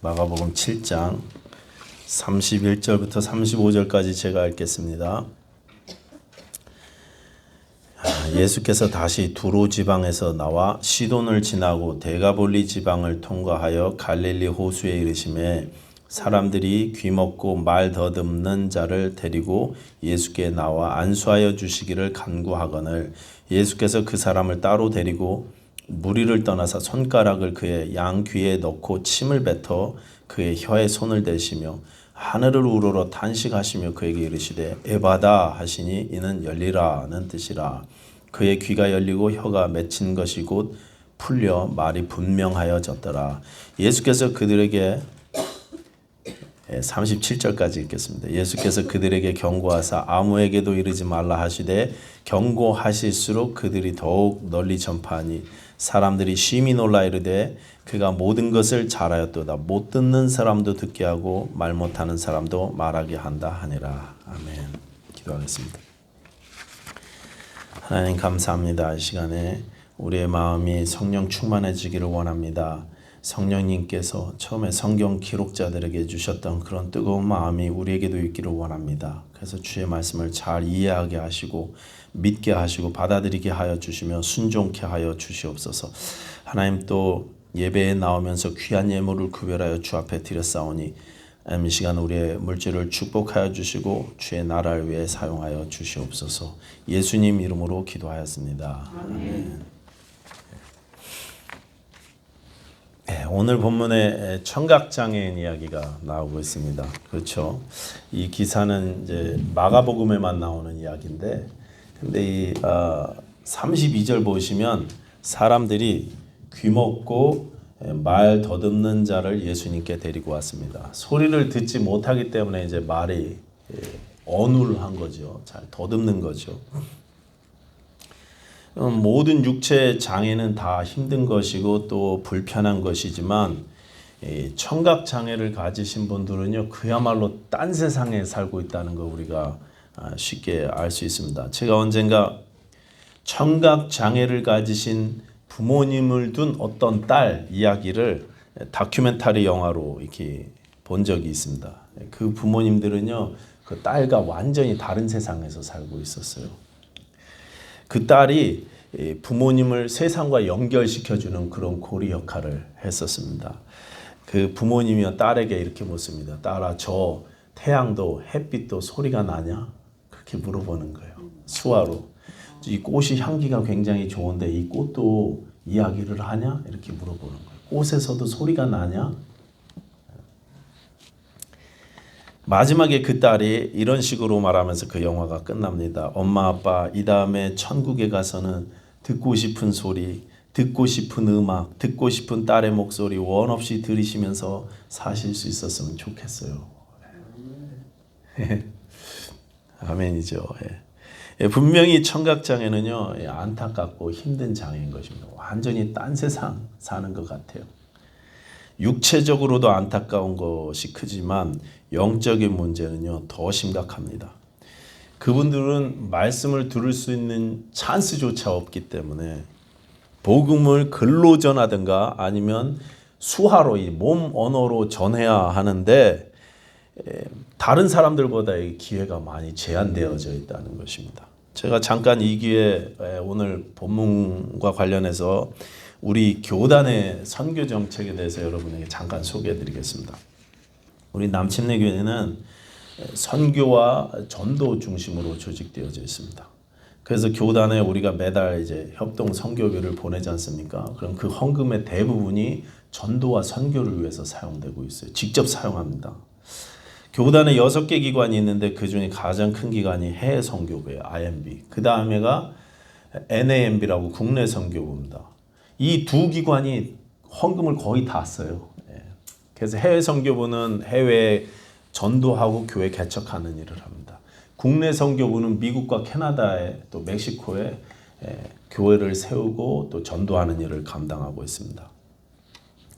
마가복음 7장 31절부터 35절까지 제가 읽겠습니다. 예수께서 다시 두로 지방에서 나와 시돈을 지나고 데가볼리 지방을 통과하여 갈릴리 호수에 이르시매 사람들이 귀먹고 말 더듬는 자를 데리고 예수께 나와 안수하여 주시기를 간구하거늘 예수께서 그 사람을 따로 데리고 무리를 떠나서 손가락을 그의 양귀에 넣고 침을 뱉어 그의 혀에 손을 대시며 하늘을 우러러 탄식하시며 그에게 이르시되 에바다 하시니 이는 열리라는 뜻이라. 그의 귀가 열리고 혀가 맺힌 것이 곧 풀려 말이 분명하여졌더라. 예수께서 그들에게 37절까지 읽겠습니다. 예수께서 그들에게 경고하사 아무에게도 이르지 말라 하시되 경고하실수록 그들이 더욱 널리 전파하니 사람들이 심히 놀라 이르되 그가 모든 것을 잘하였도다. 못 듣는 사람도 듣게 하고 말 못하는 사람도 말하게 한다 하니라. 아멘. 기도하겠습니다. 하나님 감사합니다. 이 시간에 우리의 마음이 성령 충만해지기를 원합니다. 성령님께서 처음에 성경 기록자들에게 주셨던 그런 뜨거운 마음이 우리에게도 있기를 원합니다. 그래서 주의 말씀을 잘 이해하게 하시고 믿게 하시고 받아들이게 하여 주시며 순종케 하여 주시옵소서. 하나님 또 예배에 나오면서 귀한 예물을 구별하여 주 앞에 드렸사오니 이 시간 우리의 물질을 축복하여 주시고 주의 나라를 위해 사용하여 주시옵소서. 예수님 이름으로 기도하였습니다. 아멘. 오늘 본문에 청각장애인 이야기가 나오고 있습니다. 그렇죠? 이 기사는 이제 마가복음에만 나오는 이야기인데, 근데 이 32절 보시면 사람들이 귀먹고 말 더듬는 자를 예수님께 데리고 왔습니다. 소리를 듣지 못하기 때문에 이제 말이 어눌한 거죠. 잘 더듬는 거죠. 모든 육체 장애는 다 힘든 것이고 또 불편한 것이지만 청각 장애를 가지신 분들은요 그야말로 딴 세상에 살고 있다는 거 우리가 쉽게 알 수 있습니다. 제가 언젠가 청각 장애를 가지신 부모님을 둔 어떤 딸 이야기를 다큐멘터리 영화로 이렇게 본 적이 있습니다. 그 부모님들은요 그 딸과 완전히 다른 세상에서 살고 있었어요. 그 딸이 부모님을 세상과 연결시켜주는 그런 고리 역할을 했었습니다. 그 부모님이 딸에게 이렇게 묻습니다. 딸아, 저 태양도 햇빛도 소리가 나냐? 그렇게 물어보는 거예요. 수화로. 이 꽃이 향기가 굉장히 좋은데 이 꽃도 이야기를 하냐? 이렇게 물어보는 거예요. 꽃에서도 소리가 나냐? 마지막에 그 딸이 이런 식으로 말하면서 그 영화가 끝납니다. 엄마 아빠 이 다음에 천국에 가서는 듣고 싶은 소리, 듣고 싶은 음악, 듣고 싶은 딸의 목소리 원 없이 들으시면서 사실 수 있었으면 좋겠어요. 아멘이죠. 분명히 청각장애는요 안타깝고 힘든 장애인 것입니다. 완전히 딴 세상 사는 것 같아요. 육체적으로도 안타까운 것이 크지만 영적인 문제는요 더 심각합니다. 그분들은 말씀을 들을 수 있는 찬스조차 없기 때문에 복음을 글로 전하든가 아니면 수화로 이 몸 언어로 전해야 하는데 다른 사람들보다 이 기회가 많이 제한되어져 있다는 것입니다. 제가 잠깐 이 기회에 오늘 본문과 관련해서 우리 교단의 선교 정책에 대해서 여러분에게 잠깐 소개해 드리겠습니다. 우리 남침내교회는 선교와 전도 중심으로 조직되어져 있습니다. 그래서 교단에 우리가 매달 이제 협동 선교비를 보내지 않습니까? 그럼 그 헌금의 대부분이 전도와 선교를 위해서 사용되고 있어요. 직접 사용합니다. 교단에 6개 기관이 있는데 그 중에 가장 큰 기관이 해외 선교부예요. IMB. 그 다음에가 NAMB라고 국내 선교부입니다. 이 두 기관이 헌금을 거의 다 써요. 그래서 해외 선교부는 해외에 전도하고 교회 개척하는 일을 합니다. 국내 선교부는 미국과 캐나다에 또 멕시코에 교회를 세우고 또 전도하는 일을 감당하고 있습니다.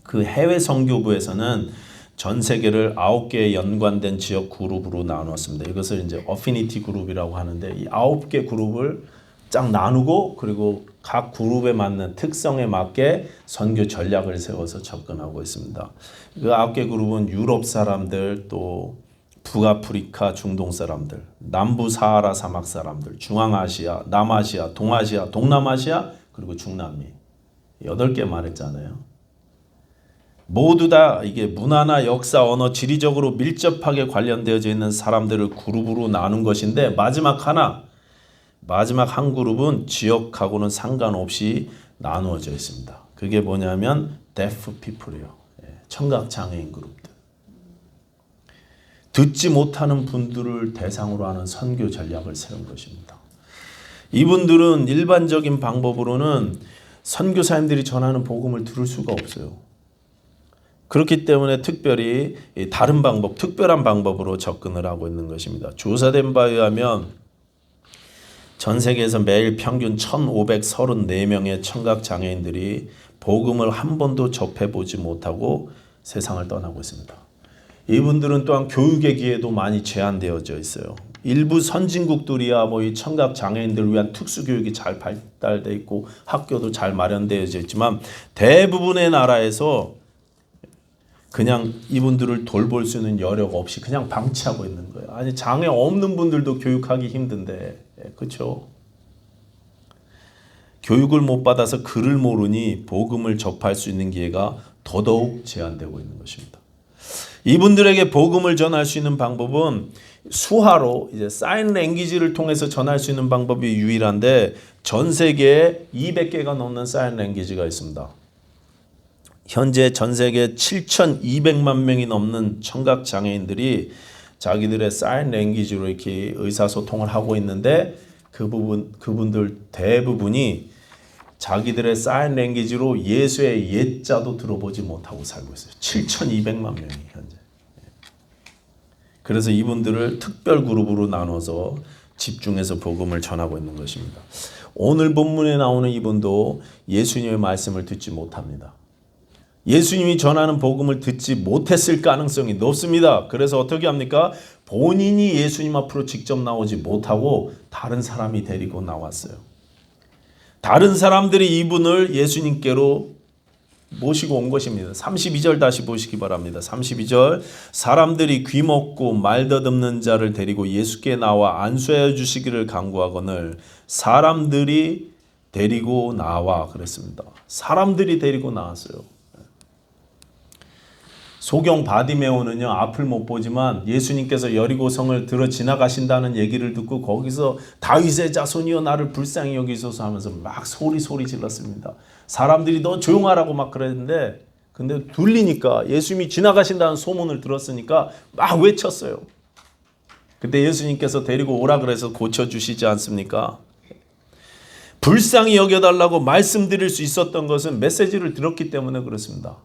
그 해외 선교부에서는 전 세계를 9개의 연관된 지역 그룹으로 나누었습니다. 이것을 이제 어피니티 그룹이라고 하는데 이 9개 그룹을 쫙 나누고 그리고 각 그룹에 맞는 특성에 맞게 선교 전략을 세워서 접근하고 있습니다. 그 9개 그룹은 유럽 사람들, 또 북아프리카 중동 사람들, 남부 사하라 사막 사람들, 중앙아시아, 남아시아, 동아시아, 동남아시아, 그리고 중남미. 8개 말했잖아요. 모두 다 이게 문화나 역사, 언어, 지리적으로 밀접하게 관련되어져 있는 사람들을 그룹으로 나눈 것인데 마지막 한 그룹은 지역하고는 상관없이 나누어져 있습니다. 그게 뭐냐면 deaf people이요. 청각 장애인 그룹들. 듣지 못하는 분들을 대상으로 하는 선교 전략을 세운 것입니다. 이분들은 일반적인 방법으로는 선교사님들이 전하는 복음을 들을 수가 없어요. 그렇기 때문에 특별히 다른 방법, 특별한 방법으로 접근을 하고 있는 것입니다. 조사된 바에 의하면 전 세계에서 매일 평균 1,534명의 청각 장애인들이 복음을 한 번도 접해보지 못하고 세상을 떠나고 있습니다. 이분들은 또한 교육의 기회도 많이 제한되어져 있어요. 일부 선진국들이야 뭐 이 청각 장애인들을 위한 특수 교육이 잘 발달돼 있고 학교도 잘 마련되어져 있지만 대부분의 나라에서 그냥 이분들을 돌볼 수 있는 여력 없이 그냥 방치하고 있는 거예요. 아니 장애 없는 분들도 교육하기 힘든데, 그렇죠? 교육을 못 받아서 글을 모르니 복음을 접할 수 있는 기회가 더더욱 제한되고 있는 것입니다. 이분들에게 복음을 전할 수 있는 방법은 수화로 이제 사인 랭귀지를 통해서 전할 수 있는 방법이 유일한데 전 세계에 200개가 넘는 사인 랭귀지가 있습니다. 현재 전 세계 7,200만 명이 넘는 청각 장애인들이 자기들의 사인 랭귀지로 이렇게 의사소통을 하고 있는데 그분들 대부분이 자기들의 사인 랭귀지로 예수의 예자도 들어보지 못하고 살고 있어요. 7,200만 명이 현재. 그래서 이분들을 특별 그룹으로 나눠서 집중해서 복음을 전하고 있는 것입니다. 오늘 본문에 나오는 이분도 예수님의 말씀을 듣지 못합니다. 예수님이 전하는 복음을 듣지 못했을 가능성이 높습니다. 그래서 어떻게 합니까? 본인이 예수님 앞으로 직접 나오지 못하고 다른 사람이 데리고 나왔어요. 다른 사람들이 이분을 예수님께로 모시고 온 것입니다. 32절 다시 보시기 바랍니다. 32절 사람들이 귀먹고 말 더듬는 자를 데리고 예수께 나와 안수하여 주시기를 간구하거늘 사람들이 데리고 나와 그랬습니다. 사람들이 데리고 나왔어요. 소경 바디메오는요 앞을 못 보지만 예수님께서 여리고성을 들어 지나가신다는 얘기를 듣고 거기서 다윗의 자손이여 나를 불쌍히 여기소서 하면서 막 소리 질렀습니다. 사람들이 너 조용하라고 막 그랬는데 근데 들리니까 예수님이 지나가신다는 소문을 들었으니까 막 외쳤어요. 그때 예수님께서 데리고 오라 그래서 고쳐주시지 않습니까? 불쌍히 여겨달라고 말씀드릴 수 있었던 것은 메시지를 들었기 때문에 그렇습니다.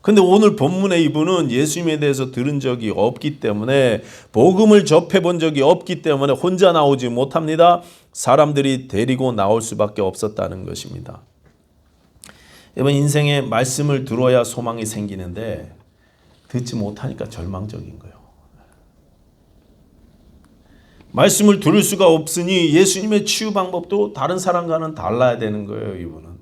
근데 오늘 본문의 이분은 예수님에 대해서 들은 적이 없기 때문에 복음을 접해본 적이 없기 때문에 혼자 나오지 못합니다. 사람들이 데리고 나올 수밖에 없었다는 것입니다. 여러분 인생에 말씀을 들어야 소망이 생기는데 듣지 못하니까 절망적인 거예요. 말씀을 들을 수가 없으니 예수님의 치유 방법도 다른 사람과는 달라야 되는 거예요. 이분은.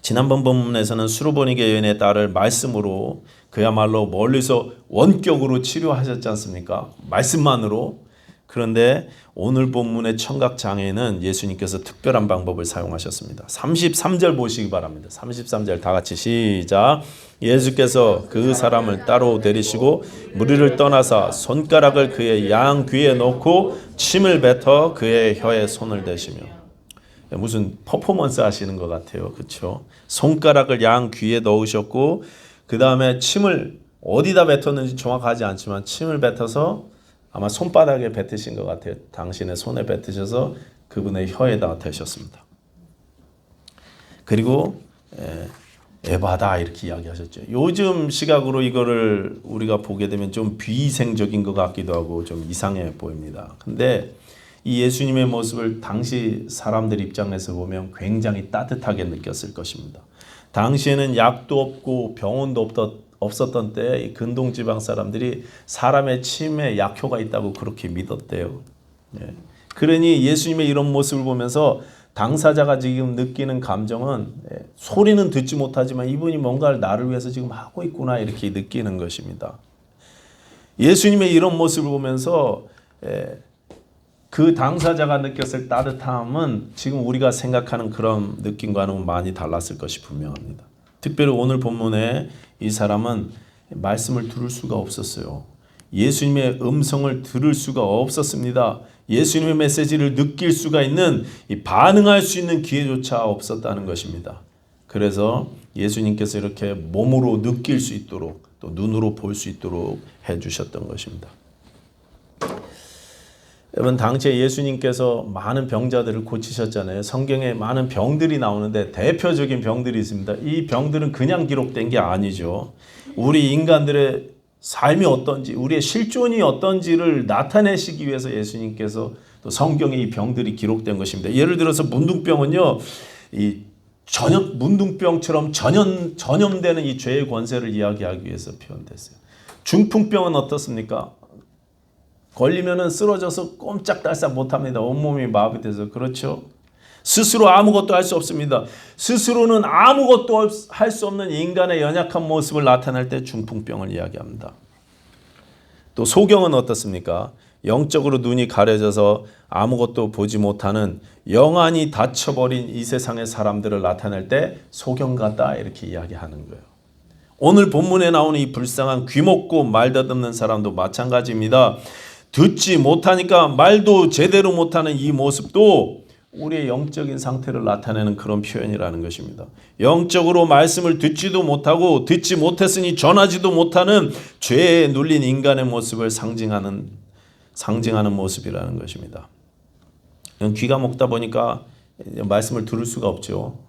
지난번 본문에서는 수르보니게 여인의 딸을 말씀으로 그야말로 멀리서 원격으로 치료하셨지 않습니까? 말씀만으로. 그런데 오늘 본문의 청각장애는 예수님께서 특별한 방법을 사용하셨습니다. 33절 보시기 바랍니다. 33절 다 같이 시작. 예수께서 그 사람을 따로 데리시고 무리를 떠나사 손가락을 그의 양 귀에 넣고 침을 뱉어 그의 혀에 손을 대시며 무슨 퍼포먼스 하시는 것 같아요. 그렇죠? 손가락을 양 귀에 넣으셨고 그 다음에 침을 어디다 뱉었는지 정확하지 않지만 침을 뱉어서 아마 손바닥에 뱉으신 것 같아요. 당신의 손에 뱉으셔서 그분의 혀에다 대셨습니다. 그리고 에바다 이렇게 이야기하셨죠. 요즘 시각으로 이거를 우리가 보게 되면 좀 비위생적인 것 같기도 하고 좀 이상해 보입니다. 근데 이 예수님의 모습을 당시 사람들 입장에서 보면 굉장히 따뜻하게 느꼈을 것입니다. 당시에는 약도 없고 병원도 없었던 때 근동지방 사람들이 사람의 침에 약효가 있다고 그렇게 믿었대요. 그러니 예수님의 이런 모습을 보면서 당사자가 지금 느끼는 감정은 소리는 듣지 못하지만 이분이 뭔가를 나를 위해서 지금 하고 있구나 이렇게 느끼는 것입니다. 예수님의 이런 모습을 보면서 그 당사자가 느꼈을 따뜻함은 지금 우리가 생각하는 그런 느낌과는 많이 달랐을 것이 분명합니다. 특별히 오늘 본문에 이 사람은 말씀을 들을 수가 없었어요. 예수님의 음성을 들을 수가 없었습니다. 예수님의 메시지를 느낄 수가 있는, 반응할 수 있는 기회조차 없었다는 것입니다. 그래서 예수님께서 이렇게 몸으로 느낄 수 있도록 또 눈으로 볼 수 있도록 해주셨던 것입니다. 여러분, 당시에 예수님께서 많은 병자들을 고치셨잖아요. 성경에 많은 병들이 나오는데 대표적인 병들이 있습니다. 이 병들은 그냥 기록된 게 아니죠. 우리 인간들의 삶이 어떤지, 우리의 실존이 어떤지를 나타내시기 위해서 예수님께서 또 성경에 이 병들이 기록된 것입니다. 예를 들어서 문둥병은요, 문둥병처럼 전염되는 이 죄의 권세를 이야기하기 위해서 표현됐어요. 중풍병은 어떻습니까? 걸리면은 쓰러져서 꼼짝달싹 못합니다. 온몸이 마비돼서. 그렇죠? 스스로 아무것도 할 수 없습니다. 스스로는 아무것도 할 수 없는 인간의 연약한 모습을 나타낼 때 중풍병을 이야기합니다. 또 소경은 어떻습니까? 영적으로 눈이 가려져서 아무것도 보지 못하는 영안이 닫혀버린 이 세상의 사람들을 나타낼 때 소경 같다 이렇게 이야기하는 거예요. 오늘 본문에 나오는 이 불쌍한 귀먹고 말 더듬는 사람도 마찬가지입니다. 듣지 못하니까 말도 제대로 못하는 이 모습도 우리의 영적인 상태를 나타내는 그런 표현이라는 것입니다. 영적으로 말씀을 듣지도 못하고 듣지 못했으니 전하지도 못하는 죄에 눌린 인간의 모습을 상징하는 모습이라는 것입니다. 귀가 먹다 보니까 말씀을 들을 수가 없죠.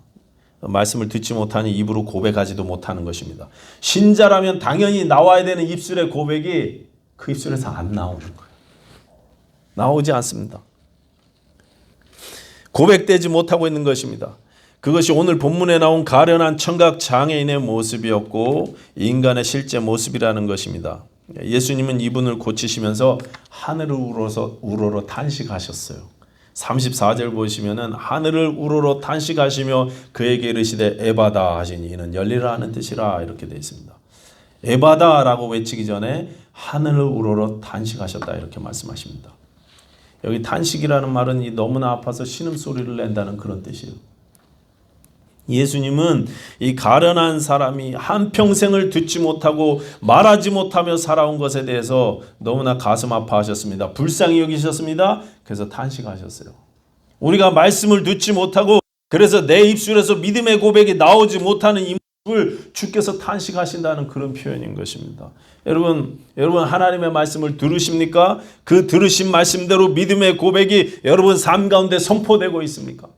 말씀을 듣지 못하니 입으로 고백하지도 못하는 것입니다. 신자라면 당연히 나와야 되는 입술의 고백이 그 입술에서 안 나오는 거예요. 나오지 않습니다. 고백되지 못하고 있는 것입니다. 그것이 오늘 본문에 나온 가련한 청각 장애인의 모습이었고 인간의 실제 모습이라는 것입니다. 예수님은 이분을 고치시면서 하늘을 우러러 탄식하셨어요. 34절 보시면은 하늘을 우러러 탄식하시며 그에게 이르시되 에바다 하시니 이는 열리라 하는 뜻이라 이렇게 되어 있습니다. 에바다라고 외치기 전에 하늘을 우러러 탄식하셨다 이렇게 말씀하십니다. 여기 탄식이라는 말은 너무나 아파서 신음소리를 낸다는 그런 뜻이에요. 예수님은 이 가련한 사람이 한평생을 듣지 못하고 말하지 못하며 살아온 것에 대해서 너무나 가슴 아파하셨습니다. 불쌍히 여기셨습니다. 그래서 탄식하셨어요. 우리가 말씀을 듣지 못하고 그래서 내 입술에서 믿음의 고백이 나오지 못하는 이 모습을 주께서 탄식하신다는 그런 표현인 것입니다. 여러분 하나님의 말씀을 들으십니까? 그 들으신 말씀대로 믿음의 고백이 여러분 삶 가운데 선포되고 있습니까?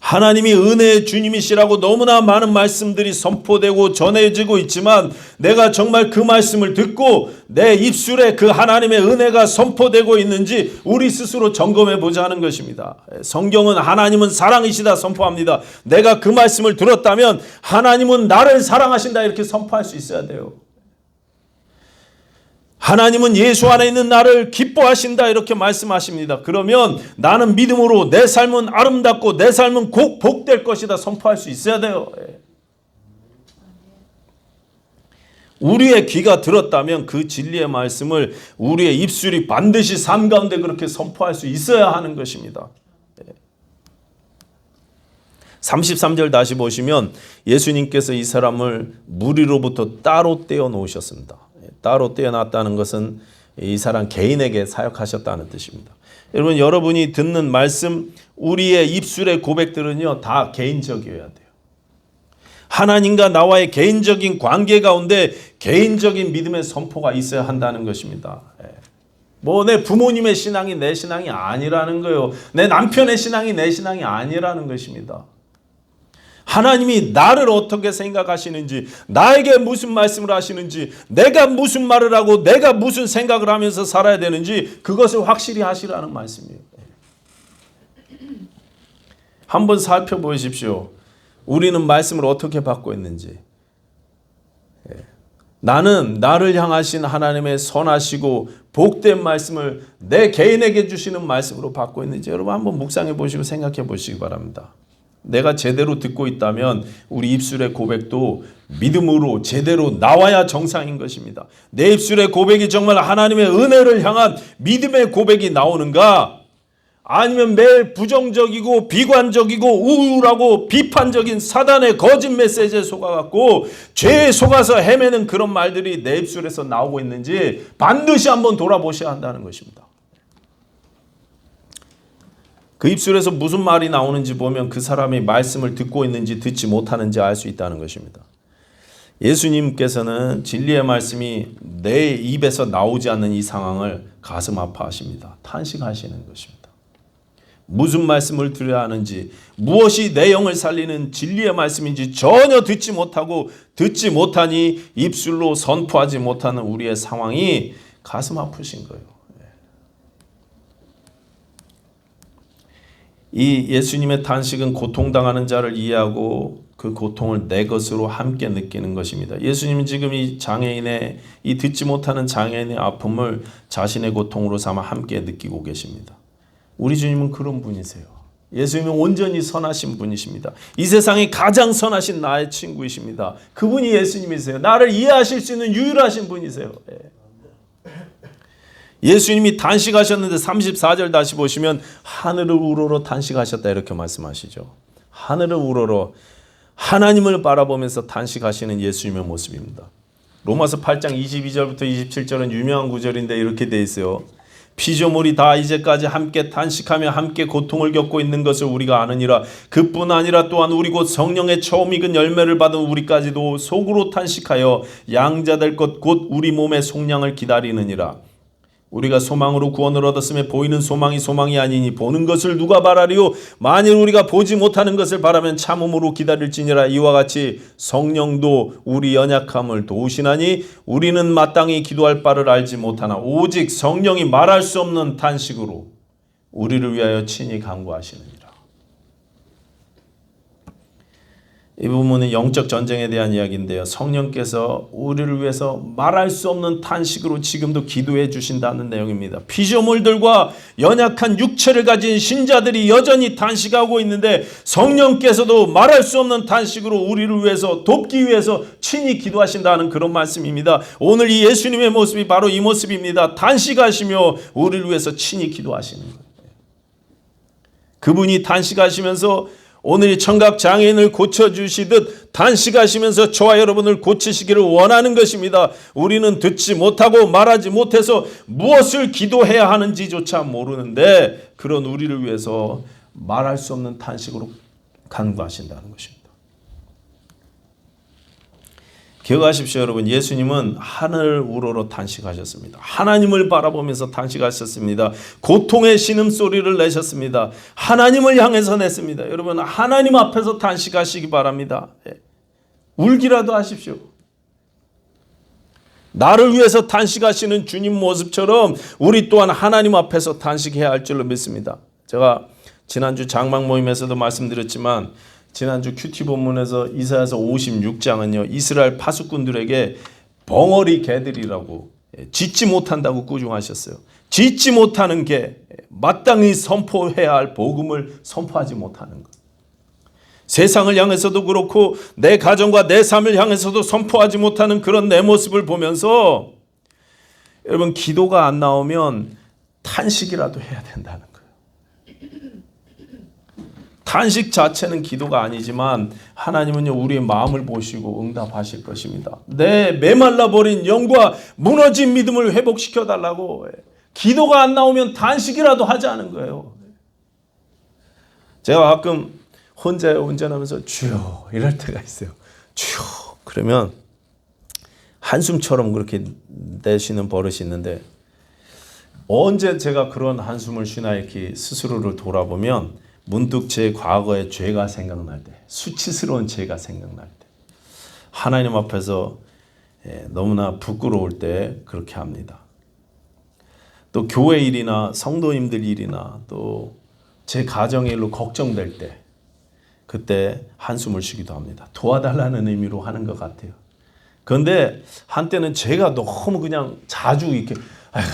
하나님이 은혜의 주님이시라고 너무나 많은 말씀들이 선포되고 전해지고 있지만 내가 정말 그 말씀을 듣고 내 입술에 그 하나님의 은혜가 선포되고 있는지 우리 스스로 점검해 보자 하는 것입니다. 성경은 하나님은 사랑이시다 선포합니다. 내가 그 말씀을 들었다면 하나님은 나를 사랑하신다 이렇게 선포할 수 있어야 돼요. 하나님은 예수 안에 있는 나를 기뻐하신다 이렇게 말씀하십니다. 그러면 나는 믿음으로 내 삶은 아름답고 내 삶은 곧 복될 것이다 선포할 수 있어야 돼요. 우리의 귀가 들었다면 그 진리의 말씀을 우리의 입술이 반드시 삶 가운데 그렇게 선포할 수 있어야 하는 것입니다. 33절 다시 보시면 예수님께서 이 사람을 무리로부터 따로 떼어 놓으셨습니다. 따로 떼어놨다는 것은 이 사람 개인에게 사역하셨다는 뜻입니다. 여러분이 듣는 말씀, 우리의 입술의 고백들은요 다 개인적이어야 돼요. 하나님과 나와의 개인적인 관계 가운데 개인적인 믿음의 선포가 있어야 한다는 것입니다. 내 부모님의 신앙이 내 신앙이 아니라는 거예요. 내 남편의 신앙이 내 신앙이 아니라는 것입니다. 하나님이 나를 어떻게 생각하시는지, 나에게 무슨 말씀을 하시는지, 내가 무슨 말을 하고 내가 무슨 생각을 하면서 살아야 되는지 그것을 확실히 하시라는 말씀이에요. 한번 살펴보십시오. 우리는 말씀을 어떻게 받고 있는지. 나는 나를 향하신 하나님의 선하시고 복된 말씀을 내 개인에게 주시는 말씀으로 받고 있는지 여러분 한번 묵상해 보시고 생각해 보시기 바랍니다. 내가 제대로 듣고 있다면 우리 입술의 고백도 믿음으로 제대로 나와야 정상인 것입니다. 내 입술의 고백이 정말 하나님의 은혜를 향한 믿음의 고백이 나오는가? 아니면 매일 부정적이고 비관적이고 우울하고 비판적인 사단의 거짓 메시지에 속아갖고 죄에 속아서 헤매는 그런 말들이 내 입술에서 나오고 있는지 반드시 한번 돌아보셔야 한다는 것입니다. 그 입술에서 무슨 말이 나오는지 보면 그 사람이 말씀을 듣고 있는지 듣지 못하는지 알 수 있다는 것입니다. 예수님께서는 진리의 말씀이 내 입에서 나오지 않는 이 상황을 가슴 아파하십니다. 탄식하시는 것입니다. 무슨 말씀을 들어야 하는지, 무엇이 내 영을 살리는 진리의 말씀인지 전혀 듣지 못하고 듣지 못하니 입술로 선포하지 못하는 우리의 상황이 가슴 아프신 거예요. 이 예수님의 탄식은 고통당하는 자를 이해하고 그 고통을 내 것으로 함께 느끼는 것입니다. 예수님은 지금 이 장애인의 이 듣지 못하는 장애인의 아픔을 자신의 고통으로 삼아 함께 느끼고 계십니다. 우리 주님은 그런 분이세요. 예수님은 온전히 선하신 분이십니다. 이 세상에 가장 선하신 나의 친구이십니다. 그분이 예수님이세요. 나를 이해하실 수 있는 유일하신 분이세요. 예수님이 단식하셨는데 34절 다시 보시면 하늘을 우러러 단식하셨다 이렇게 말씀하시죠. 하늘을 우러러 하나님을 바라보면서 단식하시는 예수님의 모습입니다. 로마서 8장 22절부터 27절은 유명한 구절인데 이렇게 돼 있어요. 피조물이 다 이제까지 함께 단식하며 함께 고통을 겪고 있는 것을 우리가 아느니라. 그뿐 아니라 또한 우리 곧 성령의 처음 익은 열매를 받은 우리까지도 속으로 단식하여 양자될 것 곧 우리 몸의 속량을 기다리느니라. 우리가 소망으로 구원을 얻었음에 보이는 소망이 소망이 아니니 보는 것을 누가 바라리요? 만일 우리가 보지 못하는 것을 바라면 참음으로 기다릴지니라. 이와 같이 성령도 우리 연약함을 도우시나니 우리는 마땅히 기도할 바를 알지 못하나 오직 성령이 말할 수 없는 탄식으로 우리를 위하여 친히 간구하시느니라. 이 부분은 영적 전쟁에 대한 이야기인데요. 성령께서 우리를 위해서 말할 수 없는 탄식으로 지금도 기도해 주신다는 내용입니다. 피조물들과 연약한 육체를 가진 신자들이 여전히 단식하고 있는데 성령께서도 말할 수 없는 탄식으로 우리를 위해서 돕기 위해서 친히 기도하신다는 그런 말씀입니다. 오늘 이 예수님의 모습이 바로 이 모습입니다. 단식하시며 우리를 위해서 친히 기도하시는 거예요. 그분이 단식하시면서 오늘 이 청각 장애인을 고쳐주시듯 단식하시면서 저와 여러분을 고치시기를 원하는 것입니다. 우리는 듣지 못하고 말하지 못해서 무엇을 기도해야 하는지조차 모르는데 그런 우리를 위해서 말할 수 없는 탄식으로 간구하신다는 것입니다. 기억하십시오 여러분. 예수님은 하늘을 우러러 단식하셨습니다. 하나님을 바라보면서 단식하셨습니다. 고통의 신음소리를 내셨습니다. 하나님을 향해서 냈습니다. 여러분 하나님 앞에서 단식하시기 바랍니다. 울기라도 하십시오. 나를 위해서 단식하시는 주님 모습처럼 우리 또한 하나님 앞에서 단식해야 할 줄로 믿습니다. 제가 지난주 장막 모임에서도 말씀드렸지만 지난주 큐티 본문에서 이사야서 56장은요. 이스라엘 파수꾼들에게 벙어리 개들이라고 짖지 못한다고 꾸중하셨어요. 짖지 못하는 개, 마땅히 선포해야 할 복음을 선포하지 못하는 것. 세상을 향해서도 그렇고 내 가정과 내 삶을 향해서도 선포하지 못하는 그런 내 모습을 보면서 여러분 기도가 안 나오면 탄식이라도 해야 된다는 거예요. 탄식 자체는 기도가 아니지만 하나님은요 우리의 마음을 보시고 응답하실 것입니다. 내 메말라버린 영과 무너진 믿음을 회복시켜 달라고. 기도가 안 나오면 단식이라도 하자는 거예요. 제가 가끔 혼자 운전하면서 주여 이럴 때가 있어요. 주여 그러면 한숨처럼 그렇게 내쉬는 버릇이 있는데 언제 제가 그런 한숨을 쉬나 이렇게 스스로를 돌아보면 문득 제 과거의 죄가 생각날 때, 수치스러운 죄가 생각날 때, 하나님 앞에서 너무나 부끄러울 때 그렇게 합니다. 또 교회 일이나 성도님들 일이나 또 제 가정의 일로 걱정될 때 그때 한숨을 쉬기도 합니다. 도와달라는 의미로 하는 것 같아요. 그런데 한때는 제가 너무 그냥 자주 이렇게 아이고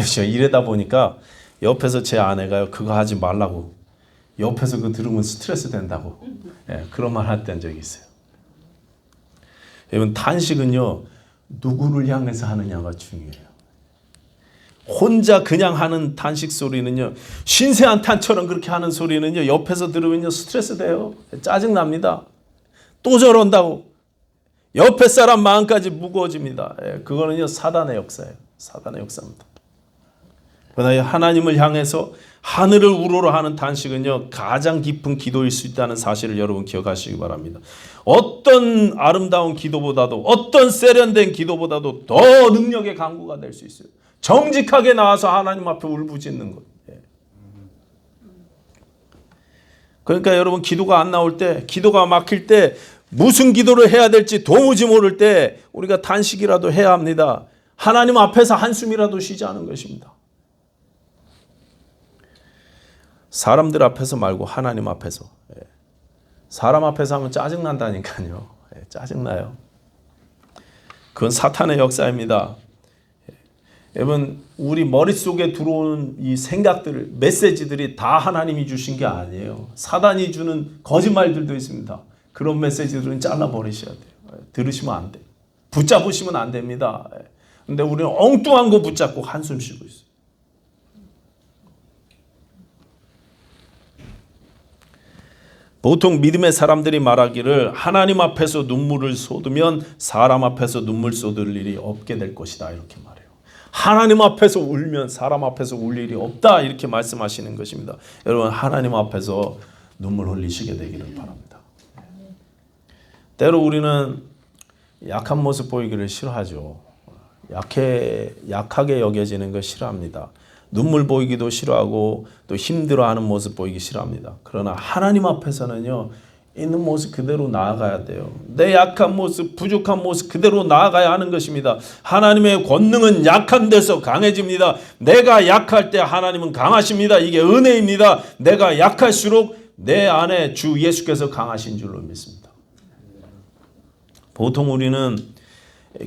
주여 이러다 보니까 옆에서 제 아내가요, 그거 하지 말라고, 옆에서 그거 들으면 스트레스 된다고, 그런 말 했던 적이 있어요. 여러분, 탄식은요 누구를 향해서 하느냐가 중요해요. 혼자 그냥 하는 탄식 소리는요, 신세한탄처럼 그렇게 하는 소리는요, 옆에서 들으면요 스트레스 돼요. 짜증 납니다. 또 저런다고 옆에 사람 마음까지 무거워집니다. 그거는요 사단의 역사예요. 사단의 역사입니다. 그러나 하나님을 향해서 하늘을 우러러 하는 탄식은요 가장 깊은 기도일 수 있다는 사실을 여러분 기억하시기 바랍니다. 어떤 아름다운 기도보다도, 어떤 세련된 기도보다도 더 능력의 강구가 될 수 있어요. 정직하게 나와서 하나님 앞에 울부짖는 것. 그러니까 여러분, 기도가 안 나올 때, 기도가 막힐 때, 무슨 기도를 해야 될지 도무지 모를 때 우리가 탄식이라도 해야 합니다. 하나님 앞에서 한숨이라도 쉬지 않은 것입니다. 사람들 앞에서 말고 하나님 앞에서. 사람 앞에서 하면 짜증난다니까요. 짜증나요. 그건 사탄의 역사입니다. 여러분, 우리 머릿속에 들어오는 이 생각들, 메시지들이 다 하나님이 주신 게 아니에요. 사단이 주는 거짓말들도 있습니다. 그런 메시지들은 잘라버리셔야 돼요. 들으시면 안 돼요. 붙잡으시면 안 됩니다. 근데 우리는 엉뚱한 거 붙잡고 한숨 쉬고 있어요. 보통 믿음의 사람들이 말하기를 하나님 앞에서 눈물을 쏟으면 사람 앞에서 눈물 쏟을 일이 없게 될 것이다, 이렇게 말해요. 하나님 앞에서 울면 사람 앞에서 울 일이 없다, 이렇게 말씀하시는 것입니다. 여러분, 하나님 앞에서 눈물 흘리시게 되기를 바랍니다. 때로 우리는 약한 모습 보이기를 싫어하죠. 약하게 여겨지는 걸 싫어합니다. 눈물 보이기도 싫어하고 또 힘들어하는 모습 보이기 싫어합니다. 그러나 하나님 앞에서는요, 있는 모습 그대로 나아가야 돼요. 내 약한 모습, 부족한 모습 그대로 나아가야 하는 것입니다. 하나님의 권능은 약한 데서 강해집니다. 내가 약할 때 하나님은 강하십니다. 이게 은혜입니다. 내가 약할수록 내 안에 주 예수께서 강하신 줄로 믿습니다. 보통 우리는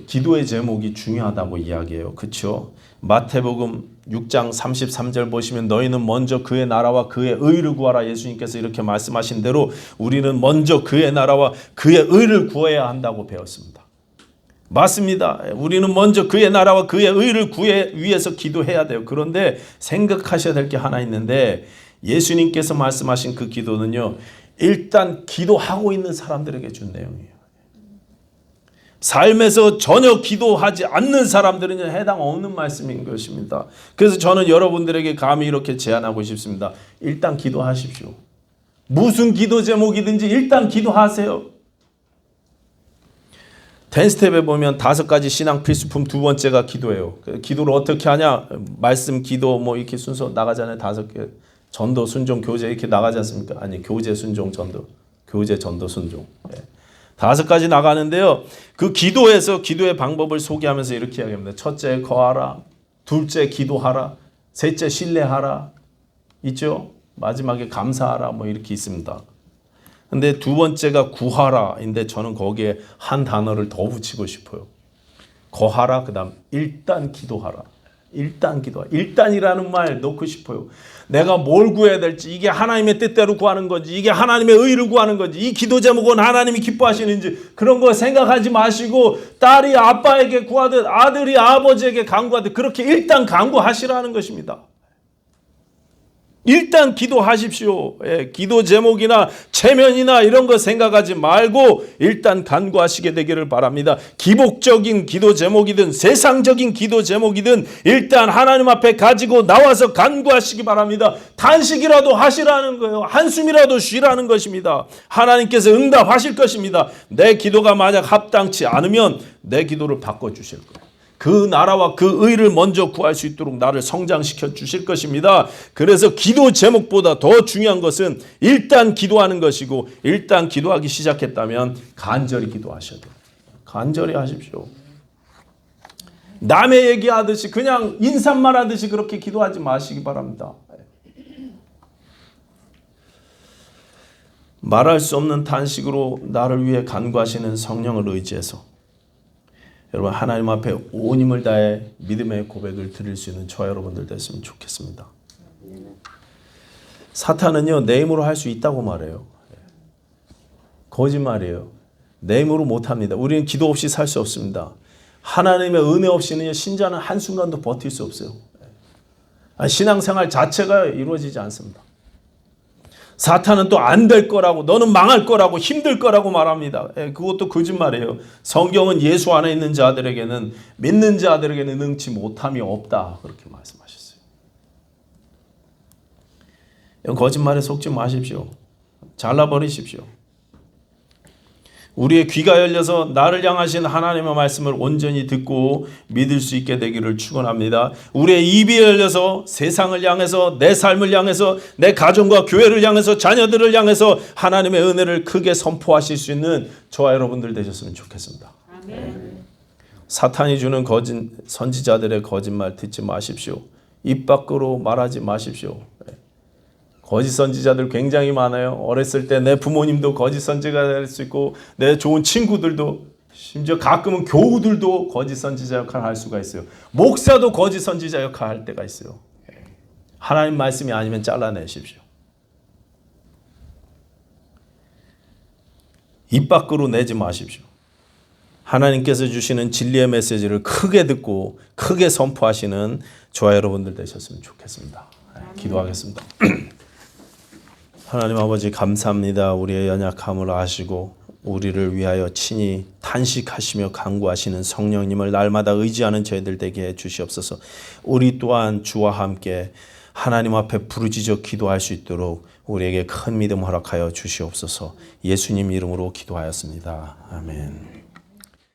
기도의 제목이 중요하다고 이야기해요. 그렇죠? 마태복음 6장 33절 보시면 너희는 먼저 그의 나라와 그의 의를 구하라. 예수님께서 이렇게 말씀하신 대로 우리는 먼저 그의 나라와 그의 의를 구해야 한다고 배웠습니다. 맞습니다. 우리는 먼저 그의 나라와 그의 의를 위해서 기도해야 돼요. 그런데 생각하셔야 될 게 하나 있는데, 예수님께서 말씀하신 그 기도는요, 일단 기도하고 있는 사람들에게 준 내용이에요. 삶에서 전혀 기도하지 않는 사람들은 해당 없는 말씀인 것입니다. 그래서 저는 여러분들에게 감히 이렇게 제안하고 싶습니다. 일단 기도하십시오. 무슨 기도 제목이든지 일단 기도하세요. 10스텝에 보면 5가지 신앙 필수품 두 번째가 기도예요. 기도를 어떻게 하냐? 말씀, 기도, 뭐 이렇게 순서 나가잖아요. 5개. 전도, 순종, 교제 이렇게 나가지 않습니까? 아니, 교제, 순종, 전도. 교제, 전도, 순종. 5가지 나가는데요. 그 기도에서 기도의 방법을 소개하면서 이렇게 이야기합니다. 첫째, 거하라. 둘째, 기도하라. 셋째, 신뢰하라. 있죠? 마지막에 감사하라. 뭐 이렇게 있습니다. 근데 두 번째가 구하라인데 저는 거기에 한 단어를 더 붙이고 싶어요. 거하라, 그 다음 일단 기도하라. 일단 기도하라. 일단이라는 말 넣고 싶어요. 내가 뭘 구해야 될지, 이게 하나님의 뜻대로 구하는 건지, 이게 하나님의 의를 구하는 건지, 이 기도 제목은 하나님이 기뻐하시는지, 그런 거 생각하지 마시고 딸이 아빠에게 구하듯 아들이 아버지에게 간구하듯 그렇게 일단 간구하시라는 것입니다. 일단 기도하십시오. 기도 제목이나 체면이나 이런 거 생각하지 말고 일단 간구하시게 되기를 바랍니다. 기복적인 기도 제목이든 세상적인 기도 제목이든 일단 하나님 앞에 가지고 나와서 간구하시기 바랍니다. 단식이라도 하시라는 거예요. 한숨이라도 쉬라는 것입니다. 하나님께서 응답하실 것입니다. 내 기도가 만약 합당치 않으면 내 기도를 바꿔주실 거예요. 그 나라와 그 의를 먼저 구할 수 있도록 나를 성장시켜 주실 것입니다. 그래서 기도 제목보다 더 중요한 것은 일단 기도하는 것이고, 일단 기도하기 시작했다면 간절히 기도하셔야 돼요. 간절히 하십시오. 남의 얘기하듯이 그냥 인사말 하듯이 그렇게 기도하지 마시기 바랍니다. 말할 수 없는 탄식으로 나를 위해 간구하시는 성령을 의지해서 여러분 하나님 앞에 온 힘을 다해 믿음의 고백을 드릴 수 있는 저와 여러분들 됐으면 좋겠습니다. 사탄은요 내 힘으로 할 수 있다고 말해요. 거짓말이에요. 내 힘으로 못합니다. 우리는 기도 없이 살 수 없습니다. 하나님의 은혜 없이는 신자는 한순간도 버틸 수 없어요. 신앙생활 자체가 이루어지지 않습니다. 사탄은 또 안 될 거라고, 너는 망할 거라고, 힘들 거라고 말합니다. 그것도 거짓말이에요. 성경은 예수 안에 있는 자들에게는, 믿는 자들에게는 능치 못함이 없다 그렇게 말씀하셨어요. 거짓말에 속지 마십시오. 잘라버리십시오. 우리의 귀가 열려서 나를 향하신 하나님의 말씀을 온전히 듣고 믿을 수 있게 되기를 축원합니다. 우리의 입이 열려서 세상을 향해서, 내 삶을 향해서, 내 가정과 교회를 향해서, 자녀들을 향해서 하나님의 은혜를 크게 선포하실 수 있는 저와 여러분들 되셨으면 좋겠습니다. 아멘. 사탄이 주는 거짓 선지자들의 거짓말 듣지 마십시오. 입 밖으로 말하지 마십시오. 거짓 선지자들 굉장히 많아요. 어렸을 때 내 부모님도 거짓 선지자가 될 수 있고, 내 좋은 친구들도, 심지어 가끔은 교우들도 거짓 선지자 역할을 할 수가 있어요. 목사도 거짓 선지자 역할을 할 때가 있어요. 하나님 말씀이 아니면 잘라내십시오. 입 밖으로 내지 마십시오. 하나님께서 주시는 진리의 메시지를 크게 듣고 크게 선포하시는 저와 여러분들 되셨으면 좋겠습니다. 기도하겠습니다. 하나님 아버지 감사합니다. 우리의 연약함을 아시고 우리를 위하여 친히 탄식하시며 간구하시는 성령님을 날마다 의지하는 저희들 되게 해 주시옵소서. 우리 또한 주와 함께 하나님 앞에 부르짖어 기도할 수 있도록 우리에게 큰 믿음 허락하여 주시옵소서. 예수님 이름으로 기도하였습니다. 아멘.